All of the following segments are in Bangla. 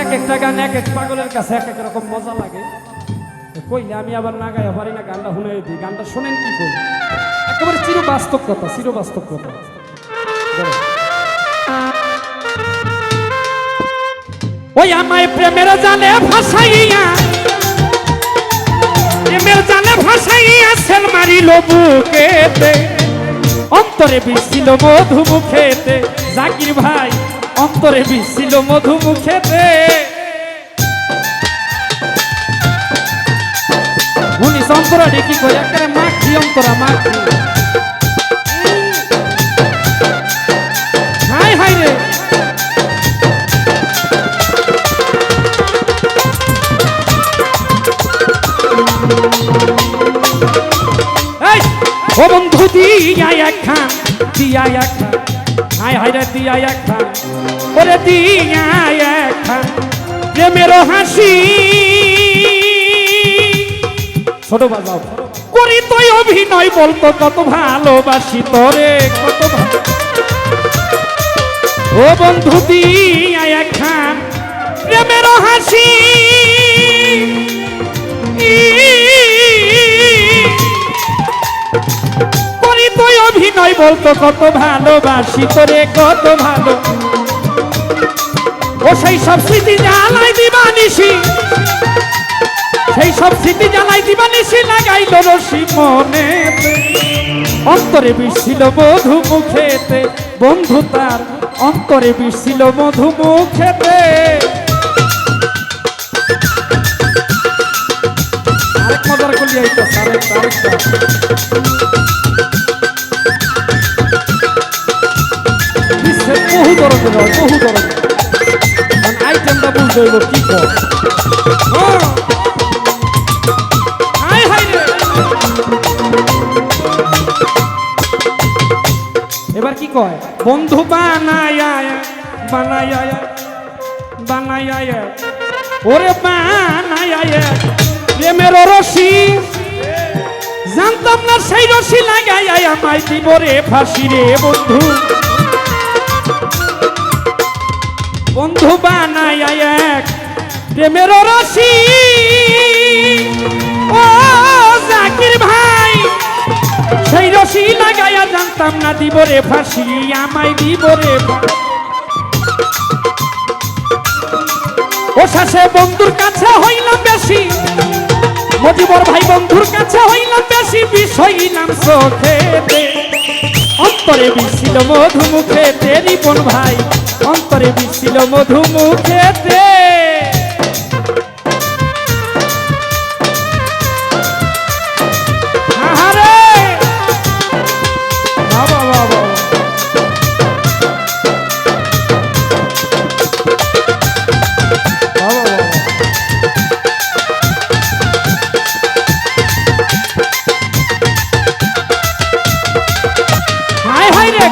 এক একটা গান এক এক পাগলের কাছে এক এক রকম মজা লাগে। কইলে আমি আবার না গাইয়া পারি না, গানটা শুনে দিই। গানটা শোনেন কি কই, একেবারে চির বাস্তব কথা, চির বাস্তব কথা। ওই আমায় প্রেমের জালে ভাসাইয়া, প্রেমের জালে ভাসাইয়া সেল মারিল বুকেতে, অন্তরে বিছিল মধু মুখেতে। জাকির ভাই অন্তরে বিছিল মধু মুখেতে। উনি অন্তরা ডেকি কই একেবারে মাখি, অন্তরা মাখি। হাই হাই রে, এই ও বন্ধু দিয়া একখান, দিয়া একখান, হাই হাই রে দিয়া একখান, ওরে দিয়া একখান প্রেমের হাসি। ছোট বাজাও করি তুই অভিনয়, বলতো কত ভালোবাসি তোরে, কত ভালো। ও বন্ধু দিয়া একখান প্রেমের হাসি, করি তুই অভিনয়, বলতো কত ভালোবাসি তোরে, কত ভালো। ও সেই সব স্মৃতি জ্বালাই দিবানিসি, সেই সব স্মৃতি জ্বালাই দিবানিসি লাগাইল রশি মনে। অন্তরে বিছিল মধু মুখেতে, বন্ধু তার অন্তরে বিছিল মধু মুখেতে। আরেক মজার কলি আইতাছে, আরেকটা আরেকটা। বহু ধরনের হয়, বহু ধরনের আইটেমটা বুঝতে হইব কি কর। এবার কি কয়, বন্ধু বানায়া বানায়া বানায়া, ওরে বানায়া প্রেমের রশি, জানতাম না সেই রশি লাগাইয়া আমায় দিব রে ফাঁসি রে। বন্ধু বন্ধু বানায়া এক প্রেমের রশি, ও জাকির ভাই সেই রশি লাগাইয়া জানতাম না দিব রে ফাঁসি, আমায় দিব রে। ও শেষে বন্ধুর কাছে হইলাম বেশি, মজিবর ভাই বন্ধুর কাছে হইলাম বেশি, বিষ হইলাম চোখেতে। অন্তরে বিছিল মধু মুখেতে, রিপন ভাই অন্তরে বিছিল মধু মুখেতে।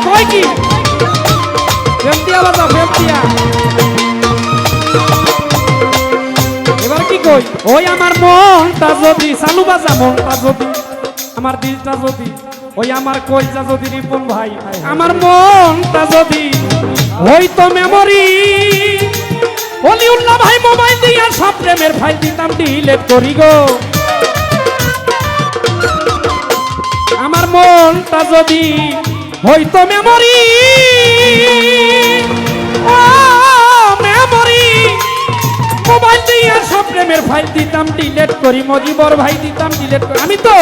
কই কি ফেমতিয়া বাজা, ফেমতিয়া। এবার কি কই, ওই আমার মনটা যদি চালু বাজা, মনটা যদি, আমার দিলটা যদি, ওই আমার কইটা যদি রিপন ভাই, আমার মনটা যদি হইতো মেমোরি, অলিউল্লাহ ভাই মোবাইল দিয়া সব প্রেমের ফাইল দিতাম ডিলিট করি গো। আমার মনটা যদি হইতো মেমোরি, ও মেমোরি, মোবাইল দিয়ে সব প্রেমের ফাইল দিতাম ডিলিট করি, মজিবর ভাই দিতাম ডিলিট করি। আমি তো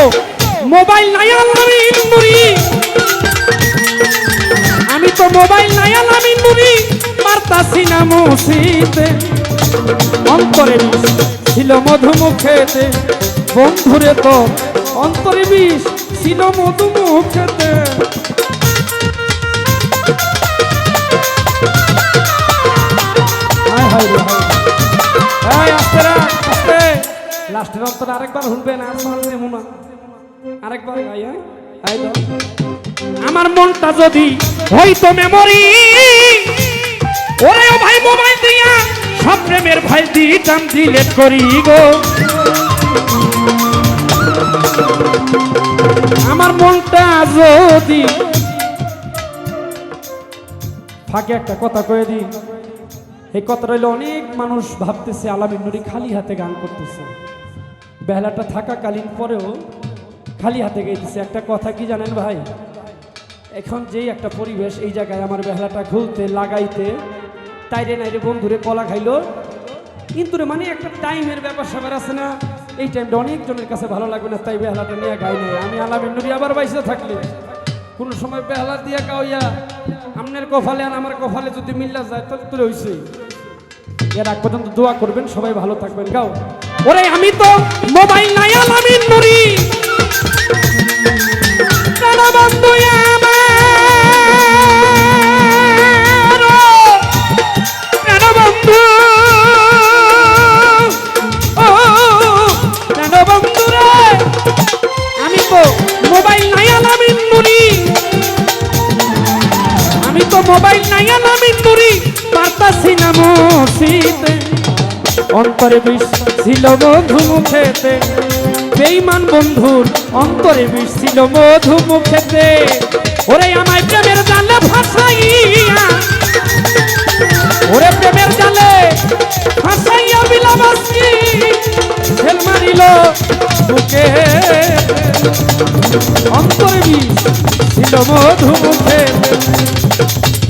মোবাইল নাই আলামিন নুরি, আমি তো মোবাইল নাই আলামিন নুরি, মারতাছি না মুসিতে। অন্তরে বিষ ছিল মধু মুখেতে, বন্ধুরে তো অন্তরে বিষ ছিল মধু মুখেতে। লাস্টের অন্তর আরেকবার শুনবেন, আরেকবার আমার মনটা যদি হইতো মেমোরি, ওরে ভাই মোবাইল দিয়া সব প্রেমের ফাইল দিতাম ডিলিট করি গো। আমার মনটা যদি, ফাঁকে একটা কথা কয়ে দিই, এই কথা রইল। অনেক মানুষ ভাবতেছে আলামিন নুরি খালি হাতে গান করতেছে, বেহালাটা থাকাকালীন পরেও খালি হাতে গাইতেছে। একটা কথা কি জানেন ভাই, এখন যেই একটা পরিবেশ, এই জায়গায় আমার বেহালাটা খুলতে লাগাইতে তাইরে নাইরে বন্ধুরে কলা খাইলো, কিন্তু রে মানে একটা টাইমের ব্যাপার স্যাপার আছে না, এই টাইমটা অনেকজনের কাছে ভালো লাগবে না, তাই বেহালাটা নিয়ে গাই নাই। আমি আলামিন নুরি আবার বাইসে থাকলে কোনো সময় বেহালা দিয়া গাওয়া আপনার কপালে আর আমার কপালে যদি মিল্লা যায় তাহলে তো হইছে। এর আগ পর্যন্ত দোয়া করবেন, সবাই ভালো থাকবেন। গাও ওরে আমি তো মোবাইল নাই আলামিন নুরি প্রাণ বন্ধু আমার, প্রাণ বন্ধু ও প্রাণ বন্ধু রে, আমি তো মোবাইল নাই আলামিন নুরি, আমি তো মোবাইল নাই আলামিন নুরি পারতাছি না মুছিতে, অন্তরে বিষ ছিল মধু মুখেতে, বেঈমান বন্ধুর অন্তরে বিষ ছিল মধু মুখেতে। ওরে আমায় প্রেমের জালে ফাঁসাইয়া, ওরে প্রেমের জালে ফাঁসাইয়া বিলাবাসী ছেল মারিল বুকে, অন্তরে বিষ ছিল মধু মুখেতে,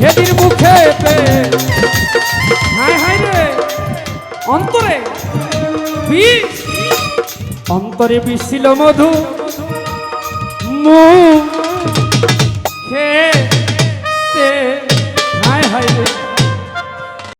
হেদির মুখেতে। হায় হায় রে, অন্তরে বিষ, অন্তরে বিষ ছিল মধু মুখেতে। হায় হায় রে,